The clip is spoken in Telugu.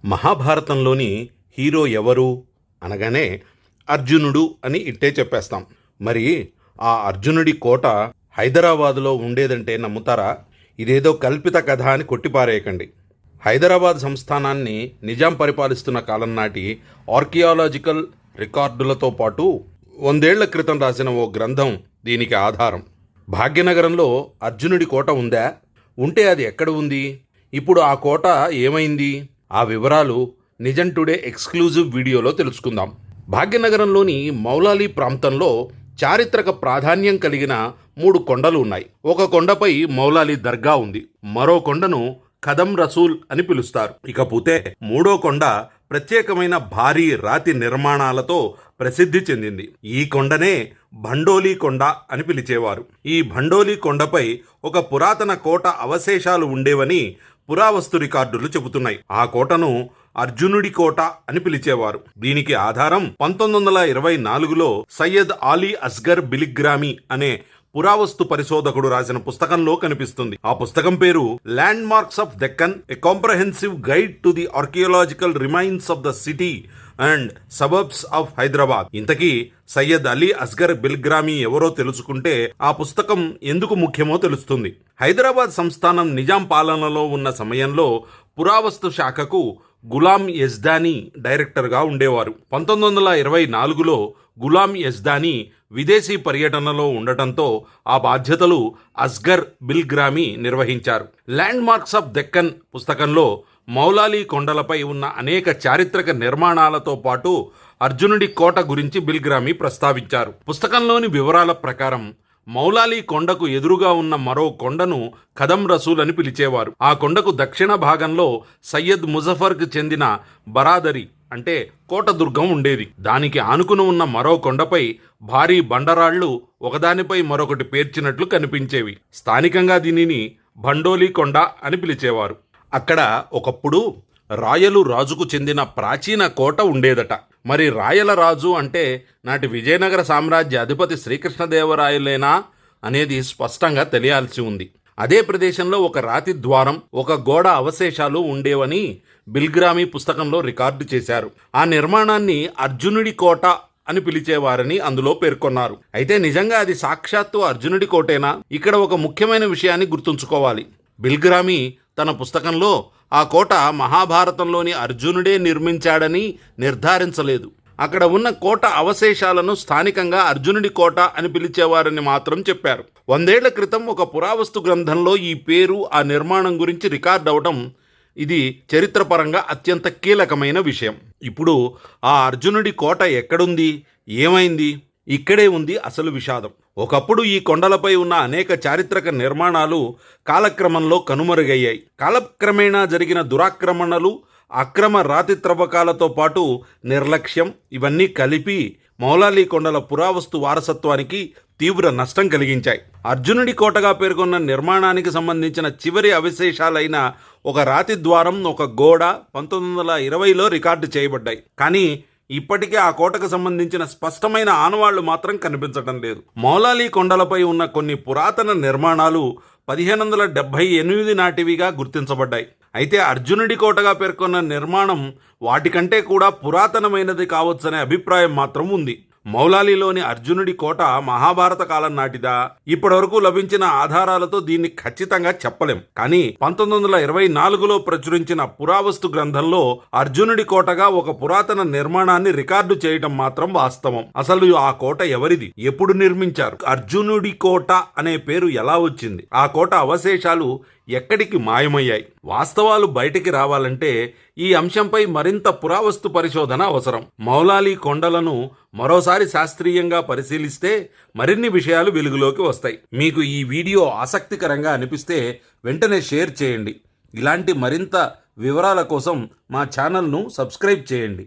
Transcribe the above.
మహాభారతంలోని హీరో ఎవరు అనగానే అర్జునుడు అని ఇట్టే చెప్పేస్తాం. మరి ఆ అర్జునుడి కోట హైదరాబాదులో ఉండేదంటే నమ్ముతారా? ఇదేదో కల్పిత కథ అని కొట్టిపారేయకండి. హైదరాబాద్ సంస్థానాన్ని నిజాం పరిపాలిస్తున్న కాలం నాటి ఆర్కియాలజికల్ రికార్డులతో పాటు 100 ఏళ్ల క్రితం రాసిన ఓ గ్రంథం దీనికి ఆధారం. భాగ్యనగరంలో అర్జునుడి కోట ఉందా? ఉంటే అది ఎక్కడ ఉంది? ఇప్పుడు ఆ కోట ఏమైంది? ఆ వివరాలు నిజం టుడే ఎక్స్క్లూజివ్ వీడియోలో తెలుసుకుందాం. భాగ్యనగరంలోని మౌలాలి ప్రాంతంలో చారిత్రక ప్రాధాన్యం కలిగిన 3 కొండలు ఉన్నాయి. ఒక కొండపై మౌలాలి దర్గా ఉంది. మరో కొండను ఖదం రసూల్ అని పిలుస్తారు. ఇకపోతే 3వ కొండ ప్రత్యేకమైన భారీ రాతి నిర్మాణాలతో ప్రసిద్ధి చెందింది. ఈ కొండనే భండోలి కొండ అని పిలిచేవారు. ఈ భండోలి కొండపై ఒక పురాతన కోట అవశేషాలు ఉండేవని పురావస్తు రికార్డులు చెబుతున్నాయి. ఆ కోటను అర్జునుడి కోట అని పిలిచేవారు. దీనికి ఆధారం 1924లో సయ్యద్ ఆలీ అస్గర్ బిలిగ్రామీ అనే పురావస్తు పరిశోధకుడు రాసిన పుస్తకంలో కనిపిస్తుంది. ఆ పుస్తకం పేరు land marks of Deccan, a comprehensive guide to the archaeological remains of the city and suburbs of Hyderabad. ఇంతకీ సయ్యద్ అలీ అస్గర్ బిల్గ్రామీ ఎవరో తెలుసుకుంటే ఆ పుస్తకం ఎందుకు ముఖ్యమో తెలుస్తుంది. హైదరాబాద్ సంస్థానం నిజాం పాలనలో ఉన్న సమయంలో పురావస్తు శాఖకు గులాం యజ్దానీ డైరెక్టర్గా ఉండేవారు. 1924లో గులాం యజ్దానీ విదేశీ పర్యటనలో ఉండటంతో ఆ బాధ్యతలు అస్గర్ బిల్గ్రామీ నిర్వహించారు. ల్యాండ్ మార్క్స్ ఆఫ్ దెక్కన్ పుస్తకంలో మౌలాలి కొండలపై ఉన్న అనేక చారిత్రక నిర్మాణాలతో పాటు అర్జునుడి కోట గురించి బిల్గ్రామీ ప్రస్తావించారు. పుస్తకంలోని వివరాల ప్రకారం మౌలాలి కొండకు ఎదురుగా ఉన్న మరో కొండను ఖదం రసూల్ అని పిలిచేవారు. ఆ కొండకు దక్షిణ భాగంలో సయ్యద్ ముజఫర్కు చెందిన బరాదరి అంటే కోట దుర్గం ఉండేది. దానికి ఆనుకుని ఉన్న మరో కొండపై భారీ బండరాళ్లు ఒకదానిపై మరొకటి పేర్చినట్లు కనిపించేవి. స్థానికంగా దీనిని భండోలి కొండ అని పిలిచేవారు. అక్కడ ఒకప్పుడు రాయలు రాజుకు చెందిన ప్రాచీన కోట ఉండేదట. మరి రాయల రాజు అంటే నాటి విజయనగర సామ్రాజ్య అధిపతి శ్రీకృష్ణదేవరాయలేనా అనేది స్పష్టంగా తెలియాల్సి ఉంది. అదే ప్రదేశంలో ఒక రాతి ద్వారం, ఒక గోడ అవశేషాలు ఉండేవని బిల్గ్రామీ పుస్తకంలో రికార్డు చేశారు. ఆ నిర్మాణాన్ని అర్జునుడి కోట అని పిలిచేవారని అందులో పేర్కొన్నారు. అయితే నిజంగా అది సాక్షాత్తు అర్జునుడి కోటేనా? ఇక్కడ ఒక ముఖ్యమైన విషయాన్ని గుర్తుంచుకోవాలి. బిల్గ్రామీ తన పుస్తకంలో ఆ కోట మహాభారతంలోని అర్జునుడే నిర్మించాడని నిర్ధారించలేదు. అక్కడ ఉన్న కోట అవశేషాలను స్థానికంగా అర్జునుడి కోట అని పిలిచేవారని మాత్రం చెప్పారు. 100 ఏళ్ల క్రితం ఒక పురావస్తు గ్రంథంలో ఈ పేరు, ఆ నిర్మాణం గురించి రికార్డ్ అవడం ఇది చరిత్రపరంగా అత్యంత కీలకమైన విషయం. ఇప్పుడు ఆ అర్జునుడి కోట ఎక్కడుంది, ఏమైంది? ఇక్కడే ఉంది అసలు విషాదం. ఒకప్పుడు ఈ కొండలపై ఉన్న అనేక చారిత్రక నిర్మాణాలు కాలక్రమంలో కనుమరుగయ్యాయి. కాలక్రమేణా జరిగిన దురాక్రమణలు, అక్రమ రాతి త్రవ్వకాలతో పాటు నిర్లక్ష్యం ఇవన్నీ కలిపి మౌలాలి కొండల పురావస్తు వారసత్వానికి తీవ్ర నష్టం కలిగించాయి. అర్జునుడి కోటగా పేర్కొన్న నిర్మాణానికి సంబంధించిన చివరి అవశేషాలైన ఒక రాతి ద్వారం, ఒక గోడ 1920లో రికార్డు చేయబడ్డాయి. కానీ ఇప్పటికే ఆ కోటకు సంబంధించిన స్పష్టమైన ఆనవాళ్లు మాత్రం కనిపించడం లేదు. మౌలాలి కొండలపై ఉన్న కొన్ని పురాతన నిర్మాణాలు 1578 నాటివిగా గుర్తించబడ్డాయి. అయితే అర్జునుడి కోటగా పేర్కొన్న నిర్మాణం వాటికంటే కూడా పురాతనమైనది కావచ్చనే అభిప్రాయం మాత్రం ఉంది. మౌలాలిలోని అర్జునుడి కోట మహాభారత కాలం నాటిదా? ఇప్పటివరకు లభించిన ఆధారాలతో దీన్ని ఖచ్చితంగా చెప్పలేం. కానీ 1924లో ప్రచురించిన పురావస్తు గ్రంథంలో అర్జునుడి కోటగా ఒక పురాతన నిర్మాణాన్ని రికార్డు చేయటం మాత్రం వాస్తవం. అసలు ఆ కోట ఎవరిది, ఎప్పుడు నిర్మించారు, అర్జునుడి కోట అనే పేరు ఎలా వచ్చింది, ఆ కోట అవశేషాలు ఎక్కడికి మాయమయ్యాయి? వాస్తవాలు బయటికి రావాలంటే ఈ అంశంపై మరింత పురావస్తు పరిశోధన అవసరం. మౌలాలి కొండలను మరోసారి శాస్త్రీయంగా పరిశీలిస్తే మరిన్ని విషయాలు వెలుగులోకి వస్తాయి. మీకు ఈ వీడియో ఆసక్తికరంగా అనిపిస్తే వెంటనే షేర్ చేయండి. ఇలాంటి మరింత వివరాల కోసం మా ఛానల్ను సబ్స్క్రైబ్ చేయండి.